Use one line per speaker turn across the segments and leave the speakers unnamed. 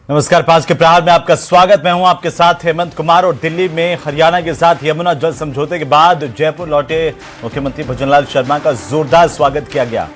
नमस्कार, 5 के प्रहार में आपका स्वागत। मैं हूं आपके साथ हेमंत कुमार। और दिल्ली में हरियाणा के साथ यमुना जल समझौते के बाद जयपुर लौटे मुख्यमंत्री भजनलाल शर्मा का जोरदार स्वागत किया गया।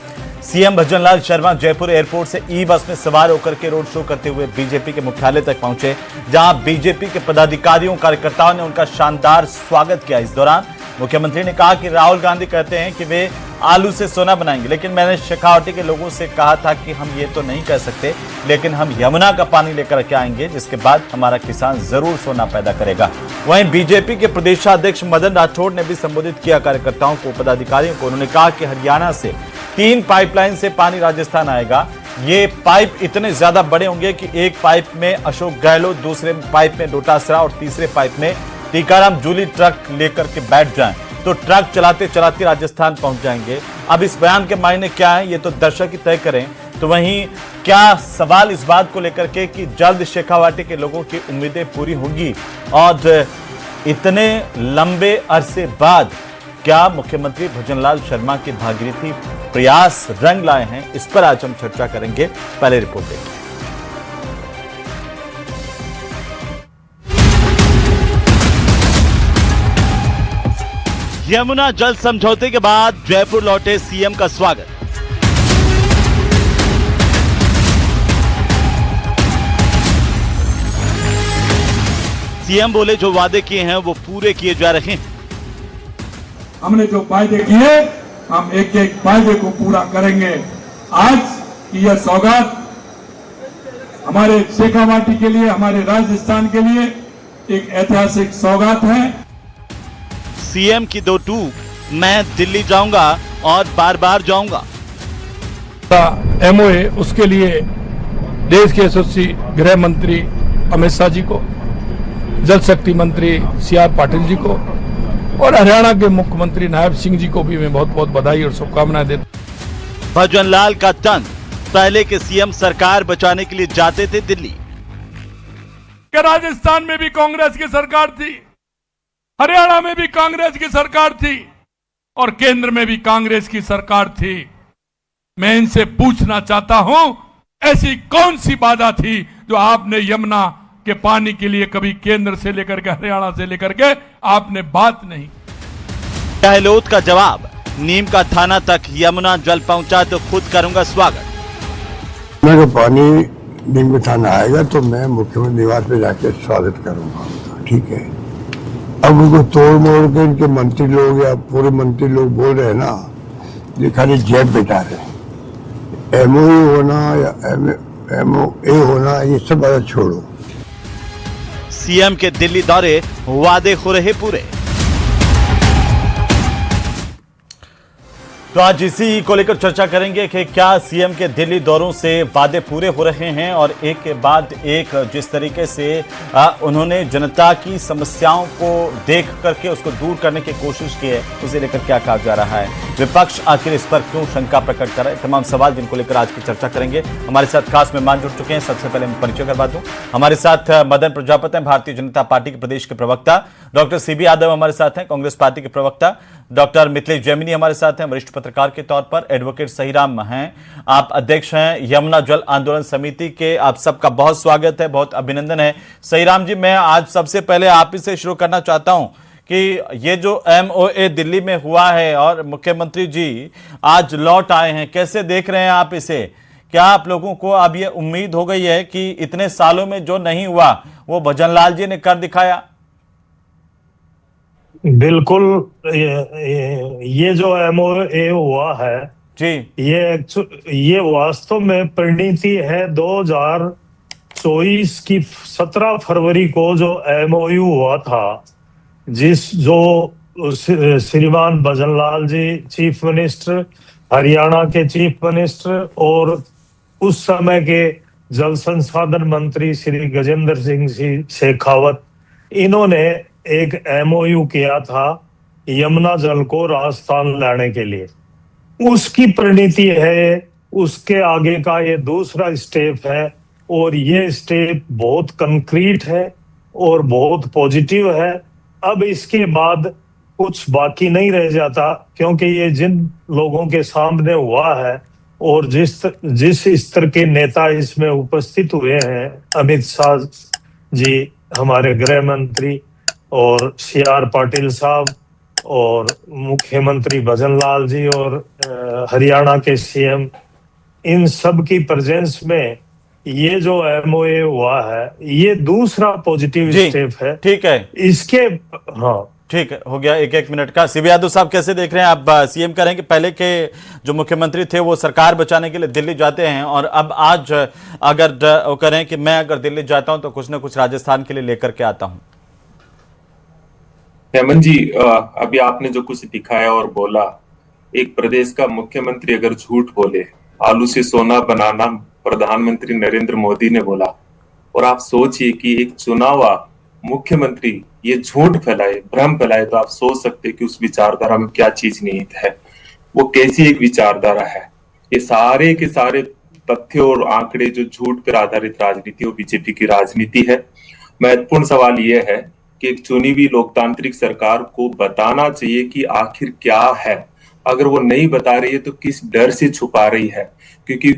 सीएम भजनलाल शर्मा जयपुर एयरपोर्ट से ई बस में सवार होकर के रोड शो करते हुए बीजेपी के मुख्यालय तक पहुंचे, जहां बीजेपी के पदाधिकारियों कार्यकर्ताओं ने उनका शानदार स्वागत किया। इस दौरान मुख्यमंत्री ने कहा कि राहुल गांधी कहते हैं कि वे आलू से सोना बनाएंगे, लेकिन मैंने शेखावटी के लोगों से कहा था कि हम ये तो नहीं कह सकते, लेकिन हम यमुना का पानी लेकर के आएंगे, जिसके बाद हमारा किसान जरूर सोना पैदा करेगा। वहीं बीजेपी के प्रदेशाध्यक्ष मदन राठौड़ ने भी संबोधित किया कार्यकर्ताओं को, पदाधिकारियों को। उन्होंने कहा कि हरियाणा से 3 पाइपलाइन से पानी राजस्थान आएगा। ये पाइप इतने ज्यादा बड़े होंगे कि एक पाइप में अशोक गहलोत, दूसरे पाइप में डोटासरा और तीसरे पाइप में टीकाराम जूली ट्रक लेकर के बैठ जाएं तो ट्रक चलाते चलाते राजस्थान पहुंच जाएंगे। अब इस बयान के मायने क्या है, ये तो दर्शक ही तय करें। तो वहीं क्या सवाल इस बात को लेकर के कि जल्द शेखावाटी के लोगों की उम्मीदें पूरी होंगी और इतने लंबे अरसे बाद क्या मुख्यमंत्री भजनलाल शर्मा की भागीरथी प्रयास रंग लाए हैं, इस पर आज हम चर्चा करेंगे। पहले रिपोर्ट देखिए। यमुना जल समझौते के बाद जयपुर लौटे सीएम का स्वागत। सीएम बोले जो वादे किए हैं वो पूरे किए जा रहे हैं।
हमने जो वायदे किए, हम एक एक वायदे को पूरा करेंगे। आज की यह सौगात हमारे शेखावाटी के लिए, हमारे राजस्थान के लिए एक ऐतिहासिक सौगात है।
सीएम की 2 टूक, मैं दिल्ली जाऊंगा और बार बार जाऊंगा।
एमओए उसके लिए देश के यशस्वी गृह मंत्री अमित शाह जी को, जल शक्ति मंत्री सीआर पाटिल जी को और हरियाणा के मुख्यमंत्री नायब सिंह जी को भी मैं बहुत बहुत बधाई और शुभकामनाएं देता हूं।
भजनलाल का तंज, पहले के सीएम सरकार बचाने के लिए जाते थे दिल्ली।
राजस्थान में भी कांग्रेस की सरकार थी, हरियाणा में भी कांग्रेस की सरकार थी और केंद्र में भी कांग्रेस की सरकार थी। मैं इनसे पूछना चाहता हूं, ऐसी कौन सी बाधा थी जो आपने यमुना के पानी के लिए कभी केंद्र से लेकर के, हरियाणा से लेकर के आपने बात नहीं।
गहलोत का जवाब, नीम का थाना तक यमुना जल पहुंचा तो खुद करूंगा स्वागत।
मेरे पानी नीम का थाना आएगा तो मैं मुख्यमंत्री निवास पे जाके स्वागत करूंगा, ठीक है। अब उनको तोड़ मोड़ के इनके मंत्री लोग या पूरे मंत्री लोग बोल रहे हैं ना, ये खाली जेब बैठा रहे। एमओयू होना या एमओए होना, ये सब बात छोड़ो।
सीएम के दिल्ली दौरे, वादे हो रहे पूरे। तो आज इसी को लेकर चर्चा करेंगे कि क्या सीएम के दिल्ली दौरों से वादे पूरे हो रहे हैं और एक के बाद एक जिस तरीके से उन्होंने जनता की समस्याओं को देख करके उसको दूर करने की कोशिश की है, उसे लेकर क्या कहा जा रहा है। विपक्ष आखिर इस पर क्यों शंका प्रकट कर रहा है, तमाम सवाल जिनको लेकर आज की चर्चा करेंगे। हमारे साथ खास मेहमान जुड़ चुके हैं। सबसे पहले मैं परिचय करवा दूं, हमारे साथ मदन प्रजापति हैं, भारतीय जनता पार्टी के प्रदेश के प्रवक्ता। डॉक्टर सीबी यादव हमारे साथ हैं, कांग्रेस पार्टी के प्रवक्ता। डॉक्टर मिथिलेश जैमिनी हमारे साथ हैं, वरिष्ठ पत्रकार के तौर पर। एडवोकेट सहीराम हैं, आप अध्यक्ष हैं यमुना जल आंदोलन समिति के। आप सबका बहुत स्वागत है, बहुत अभिनंदन है। सहीराम जी, मैं आज सबसे पहले आप ही से शुरू करना चाहता हूं कि ये जो एमओए दिल्ली में हुआ है और मुख्यमंत्री जी आज लौट आए हैं, कैसे देख रहे हैं आप इसे? क्या आप लोगों को अब ये उम्मीद हो गई है कि इतने सालों में जो नहीं हुआ वो भजनलाल जी ने कर दिखाया?
बिल्कुल, ये जो एमओए हुआ है
जी,
ये वास्तव में परिणति है 2024 की 17 फरवरी को जो एमओयू हुआ था, जो श्रीमान भजनलाल जी चीफ मिनिस्टर, हरियाणा के चीफ मिनिस्टर और उस समय के जल संसाधन मंत्री श्री गजेंद्र सिंह शेखावत, इन्होंने एक एमओयू किया था यमुना जल को राजस्थान लाने के लिए। उसकी परिणति है, उसके आगे का ये दूसरा स्टेप है और ये स्टेप बहुत कंक्रीट है और बहुत पॉजिटिव है। अब इसके बाद कुछ बाकी नहीं रह जाता, क्योंकि ये जिन लोगों के सामने हुआ है और जिस स्तर के नेता इसमें उपस्थित हुए हैं, अमित शाह जी हमारे गृह मंत्री और CR पाटिल साहब और मुख्यमंत्री भजनलाल जी और हरियाणा के CM, इन सब की प्रेजेंस में ये जो MOA हुआ है, ये दूसरा पॉजिटिव
जी,
स्टेप है।
ठीक है,
इसके हाँ
ठीक है, हो गया एक मिनट का। सीबी यादव साहब कैसे देख रहे हैं आप? सीएम कह रहे हैं कि पहले के जो मुख्यमंत्री थे वो सरकार बचाने के लिए दिल्ली जाते हैं, और अब आज अगर वो कह रहे हैं कि मैं अगर दिल्ली जाता हूं तो कुछ ना कुछ राजस्थान के लिए लेकर के आता हूं।
हेमंत जी, अभी आपने जो कुछ दिखाया और बोला, एक प्रदेश का मुख्यमंत्री अगर झूठ बोले, आलू से सोना बनाना प्रधानमंत्री नरेंद्र मोदी ने बोला, और आप सोचिए कि एक चुनावा मुख्यमंत्री ये झूठ फैलाए, भ्रम फैलाए, तो आप सोच सकते कि उस विचारधारा में क्या चीज निहित है, वो कैसी एक विचारधारा है। ये सारे के सारे तथ्य और आंकड़े जो झूठ पर आधारित राजनीति और बीजेपी की राजनीति है। महत्वपूर्ण सवाल ये है कि एक चुनी हुई लोकतांत्रिक सरकार को बताना चाहिए कि आखिर क्या है। अगर वो नहीं बता रही है तो किस डर से छुपा रही है, क्योंकि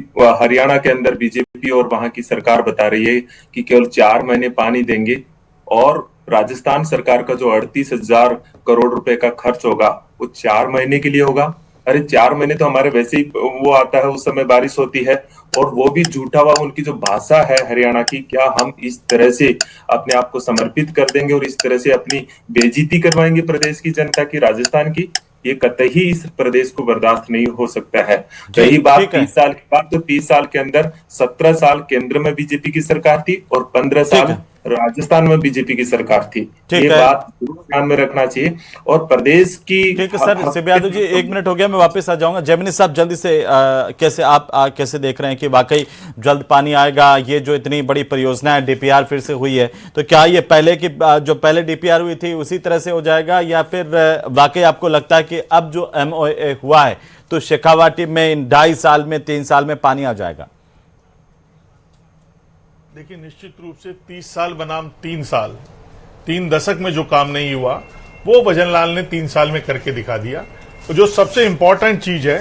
हरियाणा के अंदर बीजेपी और वहां की सरकार बता रही है कि केवल 4 महीने पानी देंगे, और राजस्थान सरकार का जो 38,000 करोड़ रुपए का खर्च होगा वो 4 महीने के लिए होगा। अरे 4 महीने तो हमारे वैसे ही वो आता है, उस समय बारिश होती है, और वो भी झूठा हुआ। उनकी जो भाषा है हरियाणा की, क्या हम इस तरह से अपने आप को समर्पित कर देंगे और इस तरह से अपनी बेइज्जती करवाएंगे प्रदेश की जनता की, राजस्थान की? ये कतई इस प्रदेश को बर्दाश्त नहीं हो सकता है। रही बात 30 साल की बात, तो 30 साल के अंदर 17 साल केंद्र में बीजेपी की सरकार थी और 15 साल राजस्थान में बीजेपी की सरकार थी। ये बात ध्यान में रखना चाहिए। और प्रदेश की,
ठीक है sir. CB Yadav ji, 1 minute हो गया, मैं वापस आ जाऊंगा। जैमिनी साहब, जल्दी से कैसे आप कैसे देख रहे हैं कि वाकई जल्द पानी आएगा? ये जो इतनी बड़ी परियोजना है, DPR फिर से हुई है, तो क्या ये पहले की जो पहले DPR हुई थी उसी तरह से हो जाएगा, या फिर वाकई आपको लगता है कि अब जो MOA हुआ है तो शेखावाटी में इन 2.5 साल में 3 साल में पानी आ जाएगा?
देखिए, निश्चित रूप से 30 साल बनाम 3 साल, 3 दशक में जो काम नहीं हुआ वो भजनलाल ने 3 साल में करके दिखा दिया। और जो सबसे इंपॉर्टेंट चीज है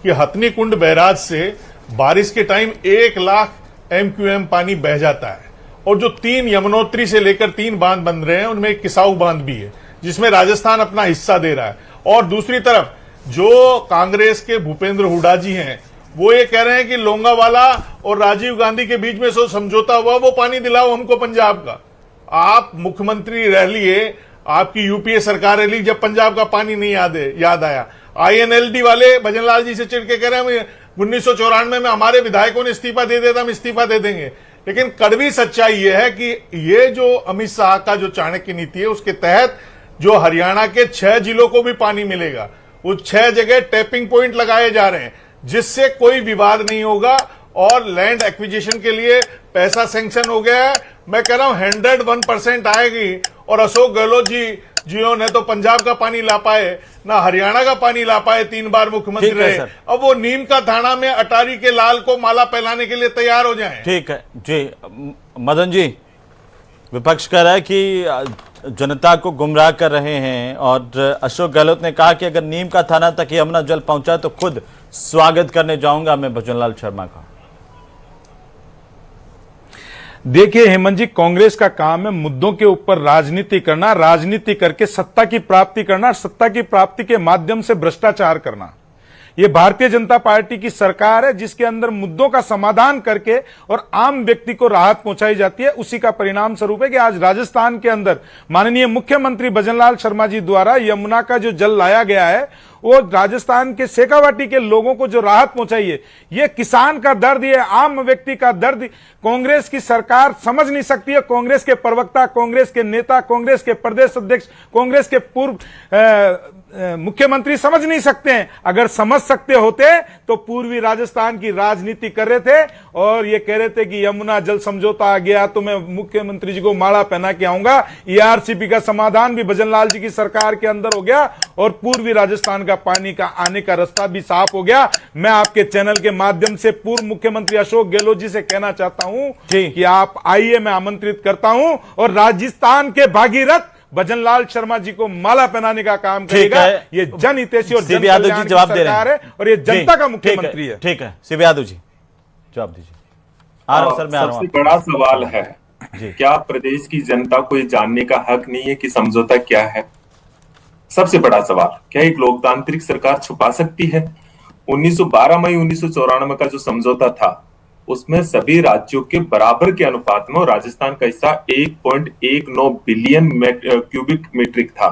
कि हथनी कुंड बैराज से बारिश के टाइम 1 लाख MQM पानी बह जाता है, और जो 3 यमुनोत्री से लेकर 3 बांध बन रहे हैं उनमें एक किसाऊ बांध भी है जिसमें राजस्थान अपना हिस्सा दे रहा है। और दूसरी तरफ जो कांग्रेस के भूपेंद्र हुड्डा जी हैं वो ये कह रहे हैं कि लोंगावाला और राजीव गांधी के बीच में जो समझौता हुआ वो पानी दिलाओ हमको पंजाब का। आप मुख्यमंत्री रह लिए, आपकी UPA सरकार रह ली, जब पंजाब का पानी नहीं याद आया। INLD वाले भजनलाल जी से चिढ़ के कह रहे हैं 1994 में हमारे विधायकों ने इस्तीफा दे दिया था, हम इस्तीफा दे देंगे। लेकिन कड़वी सच्चाई यह है कि ये जो अमित शाह का जो चाणक्य नीति है उसके तहत जो हरियाणा के 6 जिलों को भी पानी मिलेगा, वो 6 जगह टैपिंग पॉइंट लगाए जा रहे हैं जिससे कोई विवाद नहीं होगा, और लैंड एक्विजिशन के लिए पैसा सैंक्शन हो गया है। मैं कह रहा हूं 101% आएगी। और अशोक गहलोत जी जिन्होंने तो पंजाब का पानी ला पाए ना हरियाणा का पानी ला पाए, 3 बार मुख्यमंत्री रहे, अब वो नीम का थाना में अटारी के लाल को माला पहनाने के लिए तैयार हो जाएं।
ठीक है जी। मदन जी, विपक्ष कह रहा है कि जनता को गुमराह कर रहे हैं, और अशोक गहलोत ने कहा कि अगर नीम का थाना तक यमुना जल पहुंचा तो खुद स्वागत करने जाऊंगा मैं भजनलाल शर्मा का।
देखिए हेमंत जी, कांग्रेस का काम है मुद्दों के ऊपर राजनीति करना, राजनीति करके सत्ता की प्राप्ति करना, सत्ता की प्राप्ति के माध्यम से भ्रष्टाचार करना। ये भारतीय जनता पार्टी की सरकार है जिसके अंदर मुद्दों का समाधान करके और आम व्यक्ति को राहत पहुंचाई जाती है। उसी का परिणाम स्वरूप है कि आज राजस्थान के अंदर माननीय मुख्यमंत्री भजनलाल शर्मा जी द्वारा यमुना का जो जल लाया गया है वो राजस्थान के शेखावाटी के लोगों को जो राहत पहुंचाई है, ये किसान का दर्द, ये आम व्यक्ति का दर्द कांग्रेस की सरकार समझ नहीं सकती है। कांग्रेस के प्रवक्ता, कांग्रेस के नेता, कांग्रेस के प्रदेश अध्यक्ष, कांग्रेस के पूर्व मुख्यमंत्री समझ नहीं सकते हैं। अगर समझ सकते होते तो पूर्वी राजस्थान की राजनीति कर रहे थे और ये कह रहे थे कि यमुना जल समझौता आ गया तो मैं मुख्यमंत्री जी को माला पहना के आऊंगा। ERCP का समाधान भी भजनलाल जी की सरकार के अंदर हो गया और पूर्वी राजस्थान का पानी का आने का रास्ता भी साफ हो गया। मैं आपके चैनल के माध्यम से पूर्व मुख्यमंत्री अशोक गहलोत जी से कहना चाहता हूं कि आप आइए, मैं आमंत्रित करता हूं, और राजस्थान के भागीरथ
भजनलाल शर्मा जी को माला पहनाने का काम
ठीक
करेगा।
है।
ये जनहितैषी और
सीबी यादव जी
जनकल्याण की
जवाब दे रहे
सरकार
हैं
है और ये जनता का मुख्यमंत्री है।
ठीक है सीबी यादव जी जवाब दीजिए। आ रहा हूं सर, मैं आ रहा हूं
सबसे बड़ा सवाल है,
जी।
क्या प्रदेश की जनता को ये जानने का हक नहीं है कि समझौता क्या है? सबसे बड़ा सवाल, क्या एक लोकतांत्रिक सरकार छुपा सकती है? 1912 मई 1994 का जो समझौता था उसमें सभी राज्यों के बराबर के अनुपात में, और राजस्थान का हिस्सा 1.19 बिलियन क्यूबिक मीट्रिक था।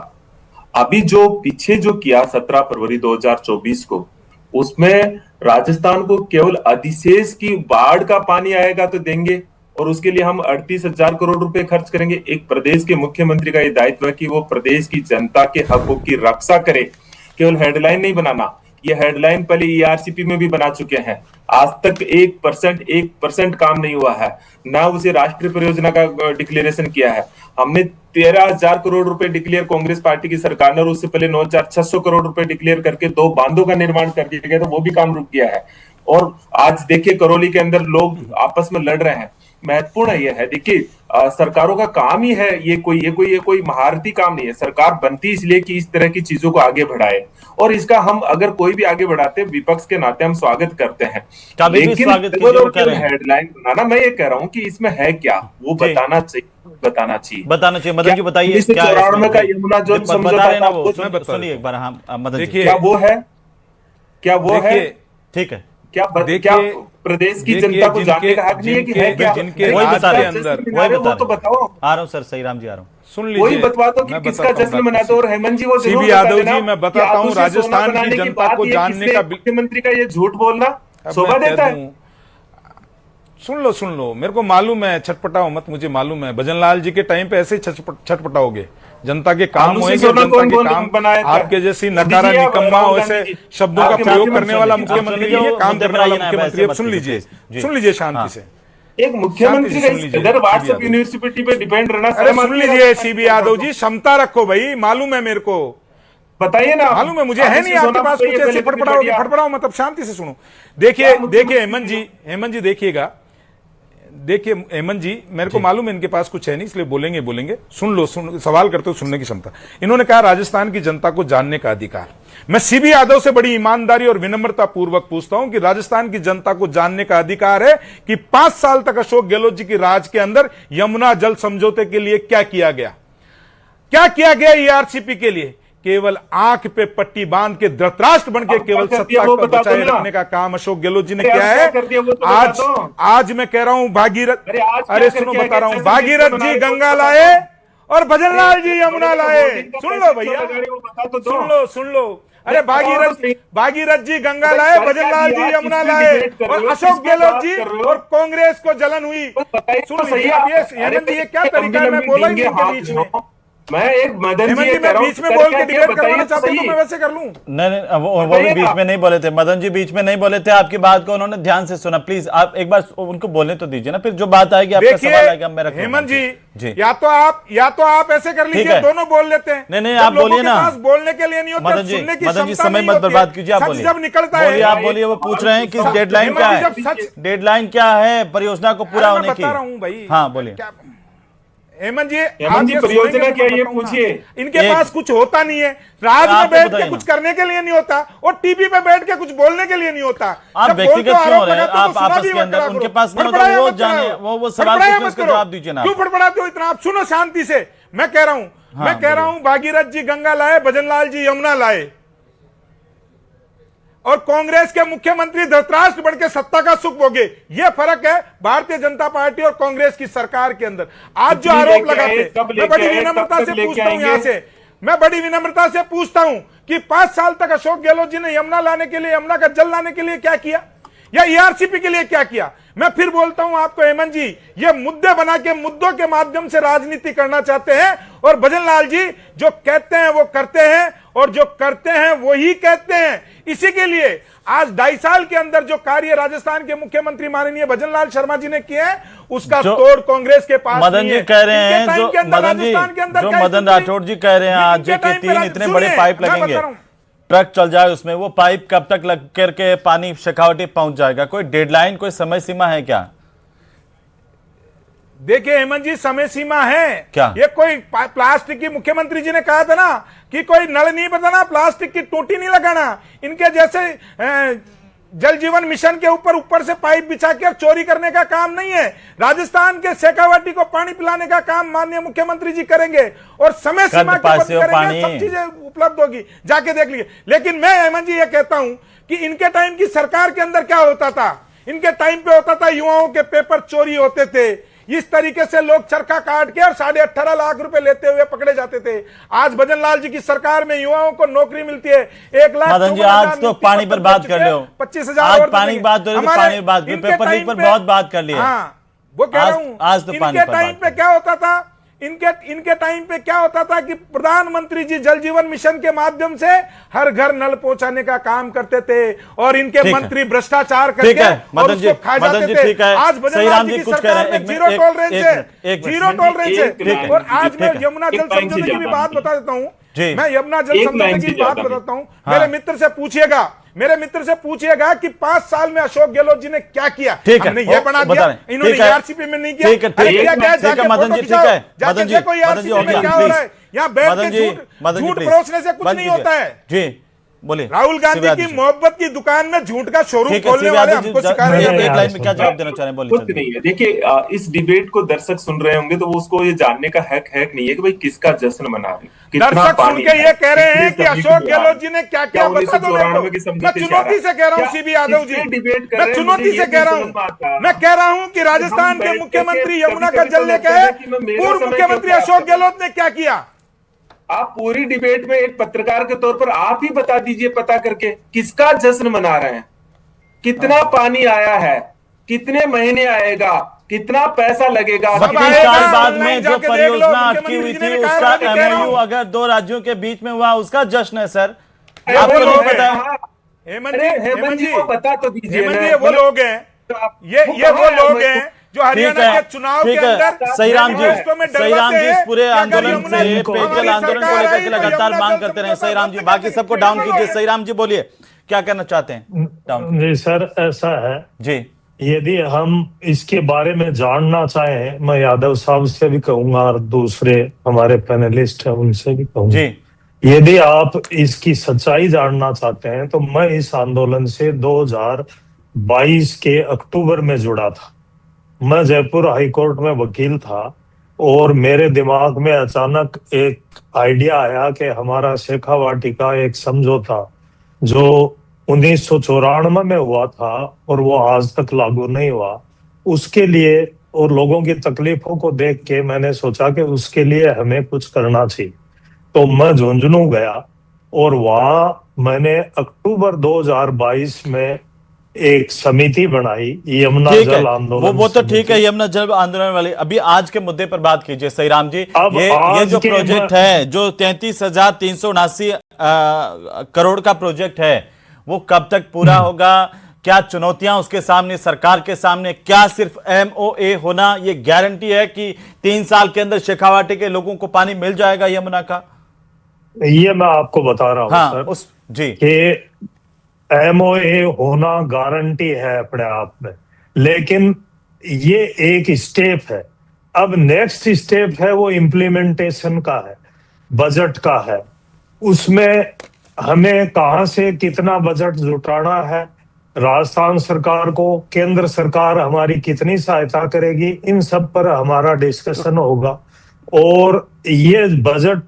अभी जो पीछे जो किया 17 फरवरी 2024 को, उसमें राजस्थान को केवल अधिशेष की बाढ़ का पानी आएगा तो देंगे, और उसके लिए हम 38,000 करोड़ रुपए खर्च करेंगे। एक प्रदेश के मुख्यमंत्री का ये दायित्व है कि वो प्रदेश की जनता के हकों की रक्षा करे, केवल हेडलाइन नहीं बनाना। ये हेडलाइन पहले ईआरसीपी में भी बना चुके हैं, आज तक 1% काम नहीं हुआ है, ना उसे राष्ट्रीय परियोजना का डिक्लेरेशन किया है। हमने 13,000 करोड़ रुपए डिक्लेयर कांग्रेस पार्टी की सरकार ने, और उससे पहले 9,600 करोड़ रुपए डिक्लेयर करके 2 बांधों का निर्माण कर दिया गया, तो वो भी काम रुक गया है। और आज देखिए करौली के अंदर लोग आपस में लड़ रहे हैं। महत्वपूर्ण है यह है, देखिए सरकारों का काम ही है, ये कोई महारती काम नहीं है। सरकार बनती इसलिए कि इस तरह की चीजों को आगे बढ़ाए, और इसका हम अगर कोई भी आगे बढ़ाते हैं विपक्ष के नाते हम स्वागत करते हैं। लेकिन हेडलाइन बनाना, मैं ये कह रहा हूँ कि इसमें है क्या वो बताना चाहिए।
मदन जी बताइए।
1994 का यमुना जल समझौता था,
सुनिए एक बार। हाँ मदन जी,
देखिए,
क्या वो है?
ठीक है।
क्या प्रदेश की जनता को जानने का हक नहीं है कि है क्या?
जिनके
वही
राज्य
बता
के
रहे
अंदर
वो तो बताओ।
आ रहा हूं सर, सही राम जी आ रहा हूं।
सुन
वही
लीजिए,
बतवा दो कि
मैं
किसका
बताता हूं
जश्न
बात।
मनाते हो। और हेमंत जी वो जरूर
सीबी यादव
बता देना
जी, मैं
कि
बताता हूं,
आलू से सोना
राजस्थान की
बनाने
जनता
बात
को
ये
जानने
किससे
का
मुख्यमंत्री का ये झूठ बोलना
अब
शोभा
मैं
देता
कह
है।
दूं, सुन लो, मेरे को मालूम है, छटपटाओ मत, मुझे मालूम है भजनलाल जी के टाइम पे ऐसे ही छटपटाओगे। जनता के काम
आलू से
होंगे,
सोना
जनता
कौन
के
बोल
काम
बनाया था?
आपके जैसी नकारा
दीजिए आप
निकम्मा
राहुल
ऐसे
गांधी जी,
शब्दों का
आपके
प्रयोग
मुख्यमंत्री
करने वाला
सुनिए,
मुख्यमंत्री
सुनिए,
नहीं है, काम
मुद्दे
करने
पर
वाला
आइए ना,
मुख्यमंत्री।
वैसे
अब सुन
मत
लीजिए,
कीजिए।
सुन लीजिए शांति से।
एक मुख्यमंत्री का
सुन लीजिए,
इधर व्हाट्सएप
सीबी यादव।
यूनिवर्सिटी पे डिपेंड रहना
अरे सुन लीजिए सीबी यादव जी, क्षमता रखो भाई, मालूम है मेरे को,
बताइए ना।
मालूम है मुझे, है नहीं आपके पास कुछ ऐसे फटफड़ाओ मतलब। शांति से सुनो। देखिए हेमंत जी देखिएगा, देखिए हेमंत जी, मेरे को मालूम है इनके पास कुछ है नहीं, इसलिए बोलेंगे। सुन लो, सवाल करते हो, सुनने की क्षमता। इन्होंने कहा राजस्थान की जनता को जानने का अधिकार। मैं सीबी यादव से बड़ी ईमानदारी और विनम्रता पूर्वक पूछता हूं कि राजस्थान की जनता को जानने का अधिकार है कि 5 साल तक अशोक गहलोत जी की राज के अंदर यमुना जल समझौते के लिए क्या किया गया ईआरसीपी के लिए? केवल आंख पे पट्टी बांध के धृतराष्ट्र बन के केवल सत्ता को बचाए रखने का काम अशोक गहलोत जी ने किया है। आज मैं कह रहा हूं भागीरथ, अरे सुनो बता रहा हूं, भागीरथ जी गंगा लाए और भजनलाल जी यमुना लाए। सुन लो भैया, सुन लो। अरे भागीरथ जी गंगा लाए, भजनलाल जी यमुना लाए, और अशोक गहलोत जी और कांग्रेस को जलन हुई। सुन लीजिए, हेमंत जी ये क्या तरीका है? मैं बोला ही नहीं के बीच में,
मैं एक मदन जी
मैं बीच में बोल के डिबेट करवाना चाहता हूं तो मैं वैसे कर लूं।
नहीं, वो भी बीच में नहीं बोले थे। मदन जी बीच में नहीं बोले थे, आपकी बात को उन्होंने ध्यान से सुना। प्लीज आप एक बार उनको बोलने तो दीजिए ना, फिर जो बात आएगी आपका सवाल आएगा मैं रखूंगा।
हेमंत जी, या तो आप ऐसे कर लीजिए, दोनों बोल लेते हैं।
नहीं आप बोलिए ना,
बोलने के लिए नहीं होता, सुनने की
मदन जी समय मत बर्बाद कीजिए, आप बोलिए।
जब निकलता है
आप बोलिए। वो पूछ रहे हैं कि डेडलाइन क्या है, डेडलाइन क्या है परियोजना को पूरा होने की?
बता रहा हूं भाई।
हाँ बोलिए
हेमंत जी,
परियोजना क्या ये पूछिए।
इनके पास कुछ होता नहीं है, राज में बैठ के कुछ करने के लिए नहीं होता, और टीवी पे बैठ के कुछ बोलने के लिए नहीं होता।
आप व्यक्तिगत क्यों हो रहे हैं? आप आपस के अंदर, उनके पास नहीं होता, वो जाने, वो सवाल पूछे उसका जवाब दीजिए ना।
क्यों फड़फड़ाते हो इतना? आप सुनो शांति से। मैं कह रहा हूं भागीरथ जी गंगा लाए, भजनलाल जी यमुना लाए, और कांग्रेस के मुख्यमंत्री धृतराष्ट्र बनकर सत्ता का सुख भोगे। यह फर्क है भारतीय जनता पार्टी और कांग्रेस की सरकार के अंदर। आज जो आरोप लगाते, मैं बड़ी विनम्रता से पूछता हूं, यहां से मैं बड़ी विनम्रता से पूछता हूं कि 5 साल तक अशोक गहलोत जी ने यमुना लाने के लिए, यमुना का जल लाने के लिए क्या किया, या ईआरसीपी के लिए क्या किया? मैं फिर बोलता हूं आपको हेमंत जी, ये मुद्दे बना के, मुद्दों के माध्यम से राजनीति करना चाहते हैं, और भजनलाल जी जो कहते हैं वो करते हैं, और जो करते हैं वही कहते हैं। इसी के लिए आज 2.5 साल के अंदर जो कार्य राजस्थान के मुख्यमंत्री माननीय भजनलाल शर्मा जी ने किया है, उसका तोड़ कांग्रेस के पास
मदन जी कह रहे हैं, जो मदन राठौड़ जी कह रहे हैं आज कि 3 इतने बड़े पाइप लगेंगे, ट्रक चल जाए उसमें, वो पाइप कब तक लग करके पानी शेखावटी पहुंच जाएगा? कोई डेडलाइन, कोई समय सीमा है क्या?
देखिए हेमंत जी, समय सीमा है
क्या?
ये कोई प्लास्टिक की, मुख्यमंत्री जी ने कहा था ना कि कोई नल नहीं बदलना, प्लास्टिक की टोटी नहीं लगाना। इनके जैसे जल जीवन मिशन के ऊपर से पाइप बिछा के चोरी करने का काम नहीं है। राजस्थान के शेखावाटी को पानी पिलाने का काम माननीय मुख्यमंत्री जी करेंगे और समय सीमा के वक्त करेंगे, सब चीजें उपलब्ध होगी, जाके देख लीजिए। लेकिन मैं हेमंत जी ये कहता हूं कि इनके टाइम की सरकार के अंदर क्या होता था, इनके टाइम पे होता था युवाओं के पेपर चोरी होते थे, इस तरीके से लोग चरखा काट के और 18.5 लाख रुपए लेते हुए पकड़े जाते थे। आज भजन लाल जी की सरकार में युवाओं को नौकरी मिलती है 1,00,000।
मदन जी, आज तो पानी पर बात कर लो,
25,000
आज पानी की बात हो रही है, पानी की बात, पेपर लीक पर बहुत बात कर लिया।
हाँ, वो कह रहा हूं,
आज तो पानी
इनके
पर
टाइम पे क्या होता था, इनके टाइम पे क्या होता था कि प्रधानमंत्री जी जल जीवन मिशन के माध्यम से हर घर नल पहुंचाने का काम करते थे और इनके मंत्री भ्रष्टाचार करके और उसको खा जाते थे। आज भजन लाल जी की सरकार में जीरो टॉलरेंस है, जीरो टॉलरेंस है। और आज मैं यमुना जल समझौते की भी बात बता देता हूं, मैं यमुना जल समझौते की बात बताता हूं। मेरे मित्र से पूछिएगा कि 5 साल में अशोक गहलोत जी ने क्या किया। हमने ये बना दिया, इन्होंने आरसीपी में नहीं किया।
मदन जी, ठीक है, मदन जी,
क्या हो रहा है यहाँ बैठ के झूठ परोसने से कुछ नहीं होता है
जी। बोलिए।
राहुल गांधी की मोहब्बत की दुकान में झूठ का शोरूम खोलने वाले हमको सिखा रहे हैं।
एक लाइन में क्या जवाब देना चाह रहे हैं, बोलिए।
कुछ नहीं है। देखिए, इस डिबेट को दर्शक सुन रहे होंगे तो वो उसको ये जानने का हक नहीं है कि भाई किसका जश्न मना रहे,
दर्शक सुन के ये कह रहे हैं कि अशोक गहलोत जी ने क्या क्या बता दो। मैं चुनौती से कह रहा हूँ सीबी यादव जी, मैं चुनौती से कह रहा हूँ, मैं कह रहा हूँ कि राजस्थान के मुख्यमंत्री यमुना का जल लेकर है, पूर्व मुख्यमंत्री अशोक गहलोत ने क्या किया।
आप पूरी डिबेट में एक पत्रकार के तौर पर आप ही बता दीजिए, पता करके किसका जश्न मना रहे हैं, कितना पानी आया है, कितने महीने आएगा, कितना पैसा लगेगा।
32 साल बाद में जो परियोजना अटकी हुई थी उसका एमओयू अगर 2 राज्यों के बीच में हुआ, उसका जश्न है सर, आपको नहीं पता है?
हेमंत जी को बता तो दीजिए।
ये वो लोग हैं, ये वो लोग हैं जो हरियाणा के चुनाव के अंदर
सहीराम जी इस पूरे आंदोलन से, पेयजल आंदोलन को लेकर के लगातार मांग करते रहे। सहीराम जी, बाकी सबको डाउन कीजिए। सहीराम जी बोलिए, क्या कहना चाहते हैं? डाउन
जी सर, ऐसा है
जी,
यदि हम इसके बारे में जानना चाहें, मैं यादव साहब से भी कहूंगा और दूसरे हमारे पैनलिस्ट हैं उनसे भी कहूंगा
जी,
यदि आप इसकी सच्चाई जानना चाहते हैं तो मैं इस आंदोलन से 2022 के अक्टूबर में जुड़ा था। मैं जयपुर हाईकोर्ट में वकील था और मेरे दिमाग में अचानक एक आइडिया आया कि हमारा शेखावाटी का एक समझौता जो 1994 में हुआ था और वो आज तक लागू नहीं हुआ, उसके लिए और लोगों की तकलीफों को देख के मैंने सोचा कि उसके लिए हमें कुछ करना चाहिए। तो मैं झुंझुनू गया और वहां मैंने अक्टूबर 2022 में एक समिति बनाई यमुना जल आंदोलन।
वो तो ठीक है, यमुना जल आंदोलन वाले। अभी आज के मुद्दे पर बात कीजिए सहीराम जी। ये जो प्रोजेक्ट है, जो 33,379 करोड़ का प्रोजेक्ट है, वो कब तक पूरा होगा? क्या चुनौतियां उसके सामने, सरकार के सामने? क्या सिर्फ एमओए होना ये गारंटी है कि 3 साल के अंदर शेखावाटी के लोगों को पानी मिल जाएगा यमुना का?
ये मैं आपको बता रहा हूँ
हाँ,
सर
जी,
कि एमओए होना गारंटी है अपने आप में, लेकिन ये एक स्टेप है। अब नेक्स्ट स्टेप है वो इम्प्लीमेंटेशन का है, बजट का है। उसमें हमें कहां से कितना बजट जुटाना है, राजस्थान सरकार को, केंद्र सरकार हमारी कितनी सहायता करेगी, इन सब पर हमारा डिस्कशन होगा। और ये बजट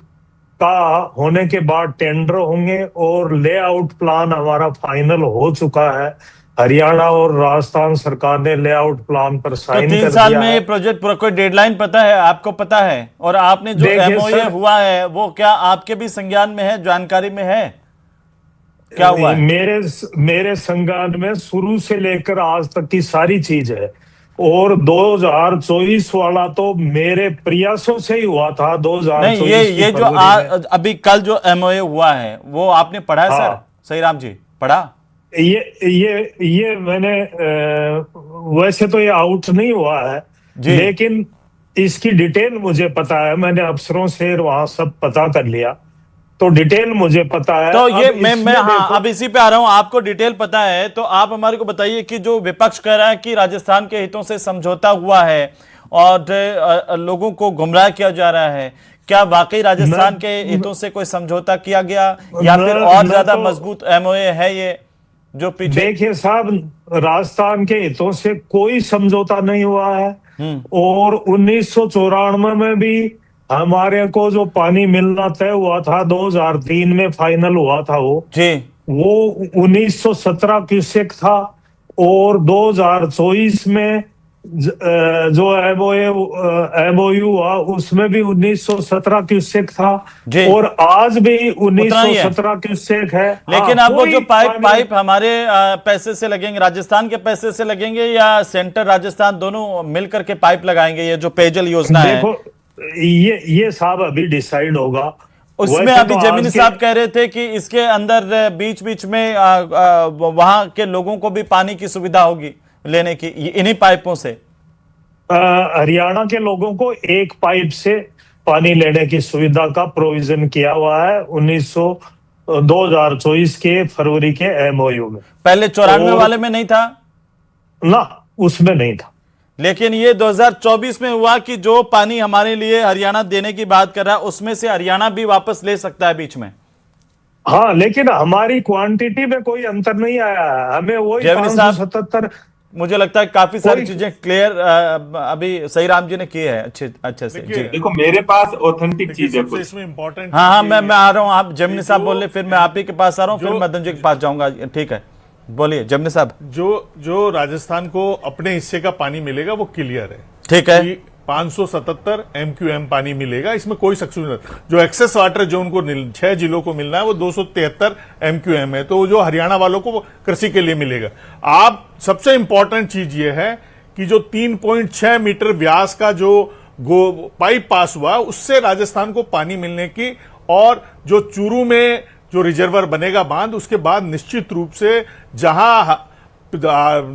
का होने के बाद टेंडर होंगे और लेआउट प्लान हमारा फाइनल हो चुका है। हरियाणा और राजस्थान सरकार ने लेआउट प्लान पर साइन कर दिया है।
3 साल में ये प्रोजेक्ट पूरा, कोई डेडलाइन पता है आपको? पता है? और आपने जो एमओए हुआ है वो क्या आपके भी संज्ञान में है, जानकारी में है? क्या हुआ है?
मेरे संज्ञान में शुरू से लेकर आज तक की सारी चीज है। और 2024 वाला तो मेरे प्रयासों से ही हुआ था। 2024
नहीं, ये जो अभी कल जो एमओए हुआ है वो आपने पढ़ा है? सर सहीराम जी, पढ़ा?
ये मैंने वैसे तो ये आउट नहीं हुआ है, लेकिन इसकी डिटेल मुझे पता है। मैंने अफसरों से वहां सब पता कर लिया, तो डिटेल मुझे पता है।
तो ये मैं हाँ, अब इसी पे आ रहा हूं। आपको डिटेल पता है तो आप हमारे को बताइए कि जो विपक्ष कह रहा है कि राजस्थान के हितों से समझौता हुआ है और लोगों को गुमराह किया जा रहा है। क्या वाकई राजस्थान के हितों से कोई समझौता किया गया या फिर और ज्यादा मजबूत एमओए है ये जो पीछे?
देखिए साहब, राजस्थान के हितों से कोई समझौता नहीं हुआ है। और 1994 में भी हमारे को जो पानी मिलना तय हुआ था, 2003 में फाइनल हुआ था वो 1917 क्यूसेक था। और 2024 में जो एमओयू हुआ उसमें भी 1917 क्यूसेक था और आज भी 1917 क्यूसेक है।
लेकिन अब वो जो पाइप हमारे पैसे से लगेंगे, राजस्थान के पैसे से लगेंगे या सेंटर राजस्थान दोनों मिलकर के पाइप लगाएंगे? ये जो पेयजल योजना है,
देखो ये साहब अभी डिसाइड होगा।
उसमें अभी जमीनी साहब कह रहे थे कि इसके अंदर बीच बीच में वहां के लोगों को भी पानी की सुविधा होगी लेने की इन्हीं पाइपों से।
हरियाणा के लोगों को एक पाइप से पानी लेने की सुविधा का प्रोविजन किया हुआ है 2024 के फरवरी के एमओयू में।
पहले 94 वाले में नहीं था
ना, उसमें नहीं था।
लेकिन ये 2024 में हुआ कि जो पानी हमारे लिए हरियाणा देने की बात कर रहा है उसमें से हरियाणा भी वापस ले सकता है बीच में।
हाँ, लेकिन हमारी क्वांटिटी में कोई अंतर नहीं आया है। हमें वही 577।
मुझे लगता है काफी सारी चीजें क्लियर अभी सही राम जी ने की है अच्छे से।
देखो मेरे पास ऑथेंटिक चीज है
इसमें इम्पोर्टेंट।
हाँ मैं आ रहा हूँ, आप जमीनी साहब बोल रहे, फिर मैं आप ही के पास आ रहा हूँ, फिर मदन जी के पास जाऊंगा। ठीक है, बोलिए जमीनी साहब।
जो राजस्थान को अपने हिस्से का पानी मिलेगा वो क्लियर है।
ठीक है,
577 MQM पानी मिलेगा, इसमें कोई शक नहीं। जो एक्सेस वाटर जो उनको 6 जिलों को मिलना है वो 273 MQM है, तो जो हरियाणा वालों को कृषि के लिए मिलेगा। आप सबसे इंपॉर्टेंट चीज ये है कि जो 3.6 मीटर व्यास का जो पाइप पास हुआ उससे राजस्थान को पानी मिलने की, और जो चूरू में जो रिजर्वर बनेगा बांध, उसके बाद निश्चित रूप से जहां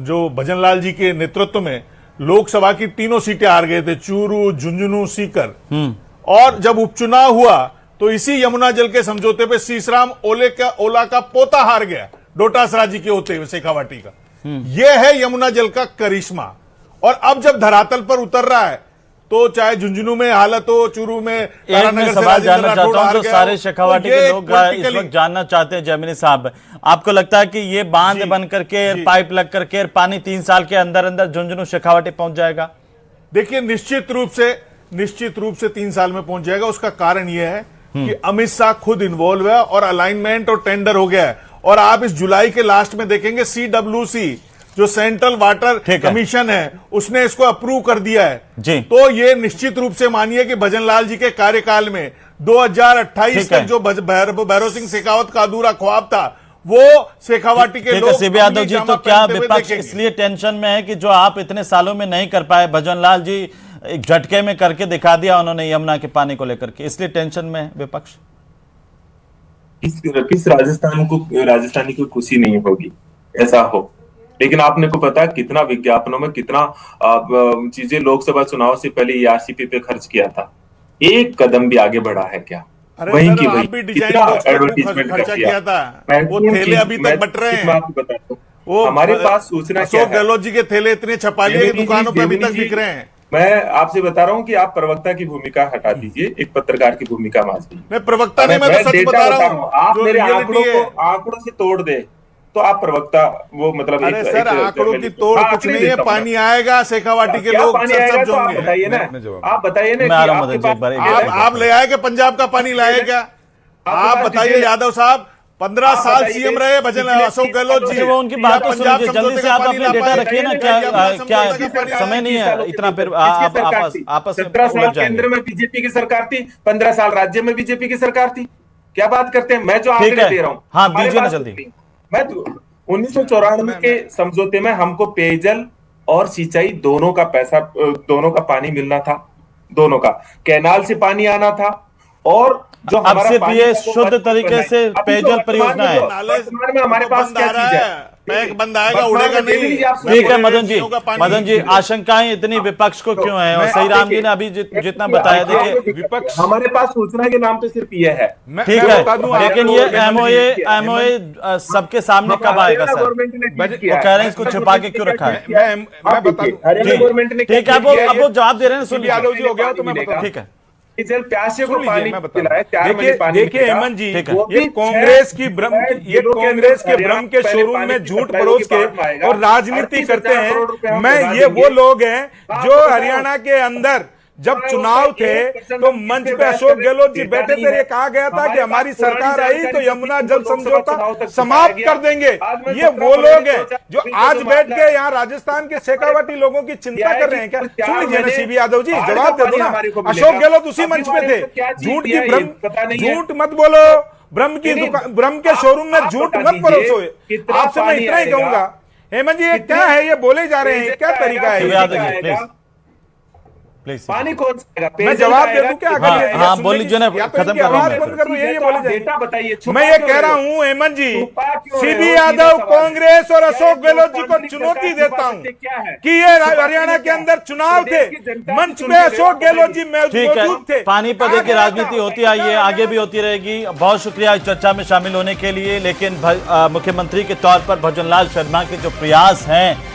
जो भजनलाल जी के नेतृत्व में लोकसभा की 3 सीटें हार गए थे, चूरू, झुंझुनू, सीकर, और जब उपचुनाव हुआ तो इसी यमुना जल के समझौते पे सीसराम ओला का पोता हार गया, डोटासरा जी के होते हुए शेखावाटी का। यह है यमुना जल का करिश्मा। और अब जब धरातल पर उतर रहा है तो चाहे झुंझुनू में हालत हो, चूरू में
सवाल जानना चाहता हूं, जो सारे शेखावाटी के लोग इस वक्त जानना चाहते हैं जमीनी साहब, आपको लगता है कि ये बांध बन करके पाइप लग करके पानी 3 साल के अंदर अंदर झुंझुनू शेखावाटी पहुंच जाएगा?
देखिए निश्चित रूप से 3 साल में पहुंच जाएगा। उसका कारण यह है कि अमित शाह खुद इन्वॉल्व है और अलाइनमेंट और टेंडर हो गया है। और आप इस जुलाई के लास्ट में देखेंगे CWC जो सेंट्रल वाटर कमीशन है उसने इसको अप्रूव कर दिया है जी। तो ये निश्चित रूप से मानिए कि भजनलाल जी के कार्यकाल में 2028 तक जो भैरव सिंह शेखावत का अधूरा ख्वाब था वो शेखावाटी के लोग।
सीबी यादव जी, तो क्या विपक्ष इसलिए टेंशन में है कि जो आप इतने सालों में नहीं कर पाए, भजनलाल जी एक झटके में करके दिखा दिया उन्होंने यमुना के पानी को लेकर के, इसलिए टेंशन में है विपक्ष?
किस राजस्थानी को खुशी नहीं होगी ऐसा हो, लेकिन आपने को पता कितना विज्ञापनों में कितना चीजें लोकसभा चुनाव से पहले ERCP पे खर्च किया था, एक कदम भी आगे बढ़ा है क्या? वहीं की वही कितना एडवर्टीजमेंट खर्चा किया था।
वो थैले अभी तक बट रहे हैं।
मैं आपको बताता हूँ, हमारे पास सूचना क्या है,
गहलोत जी के थैले इतने छपा लिए दुकानों पे अभी तक बिक रहे हैं।
मैं आपसे बता रहा हूँ कि आप प्रवक्ता की भूमिका हटा दीजिए, एक पत्रकार की भूमिका मांझिए।
मैं प्रवक्ता नहीं, मैं तो सच बता रहा हूँ।
आप मेरे आंकड़ों से तोड़ दे तो आप प्रवक्ता वो मतलब।
अरे सर, आंकड़ों की तोड़ कुछ नहीं है, पानी आएगा, शेखावाटी के लोग सब
जो बताइए ना, आप बताइए ना,
आप ले आए कि पंजाब का पानी लाएगा? आप बताइए यादव साहब, 15 साल सीएम रहे अशोक गहलोत जी,
वो उनकी बात तो सुनिए, जल्दी से आप अपने डेटा रखिए ना। क्या समय नहीं है इतना, फिर आपस में
17 साल केंद्र में बीजेपी की सरकार थी, 15 साल राज्य में बीजेपी की सरकार थी। क्या बात करते हैं? मैं जो आंकड़े दे रहा हूँ,
हाँ दीजिए ना जल्दी।
मैं 1994 के समझौते में हमको पेयजल और सिंचाई दोनों का पैसा, दोनों का पानी मिलना था, दोनों का कैनाल से पानी आना था। और जो हमारा
सिर्फ ये शुद्ध तरीके से पेयजल परियोजना है,
वर्तमान में हमारे पास क्या चीज है?
पैक बंद आएगा, उड़ेगा नहीं।
ठीक है मदन जी आशंकाएं इतनी विपक्ष को क्यों है? और सही राम जी ने अभी जितना बताया, देखिए
विपक्ष
हमारे पास सूचना के नाम पे सिर्फ ये है।
ठीक है, लेकिन ये एमओए सबके सामने कब आएगा सर? वो कह रहे हैं इसको छिपा के क्यों रखा है?
मैं बता दूं,
हरियाणा गवर्नमेंट ने
ठीक है, अब वो जवाब दे रहे हैं, सुन
यादव जी हो गया तो मैं बता,
ठीक है।
जल प्यासे को पानी
मैं
पिलाए, 4 बजे पानी
देखिए
पिला।
हेमंत जी,
ठीक है।
ये कांग्रेस की भ्रम, ये कांग्रेस के भ्रम के शोरूम में झूठ परोस के और राजनीति करते हैं। मैं ये वो लोग हैं जो हरियाणा के अंदर जब चुनाव थे तो मंच पे अशोक गहलोत जी बैठे थे, ये कहा गया था कि हमारी सरकार आई तो यमुना जल समझौता समाप्त कर देंगे। ये वो लोग हैं जो आज बैठ के यहाँ राजस्थान के शेखावटी लोगों की चिंता कर रहे हैं क्या? सुन लीजिए ना सीबी यादव जी, जवाब दे दो ना। अशोक गहलोत उसी मंच पे थे। झूठ मत बोलो, भ्रम के शोरूम में झूठ मत परोसो। आपसे मैं इतना ही कहूंगा हेमंत जी, ये क्या है? ये बोले जा रहे हैं, क्या तरीका है?
प्लीज
पानी कौन सा?
मैं जवाब दे दूं क्या?
हाँ बोल लीजिए ना, खत्म कर
आवाज बंद कर दूं, ये बोले
डेटा बताइए।
मैं ये कह रहा हूं हेमंत जी, सीबी यादव कांग्रेस और अशोक गहलोत जी को चुनौती देता हूं कि ये हरियाणा के अंदर चुनाव थे, मंच पे अशोक गहलोत जी मौजूद थे।
पानीपत की राजनीति होती आई है, आगे भी होती रहेगी। बहुत शुक्रिया इस चर्चा में शामिल होने के लिए। लेकिन मुख्यमंत्री के तौर पर भजनलाल शर्मा के जो प्रयास हैं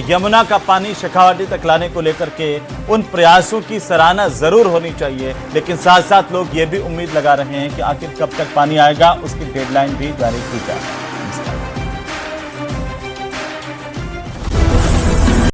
यमुना का पानी शेखावाटी तक लाने को लेकर के, उन प्रयासों की सराहना जरूर होनी चाहिए। लेकिन साथ साथ लोग ये भी उम्मीद लगा रहे हैं कि आखिर कब तक पानी आएगा, उसकी डेडलाइन भी जारी की जाए।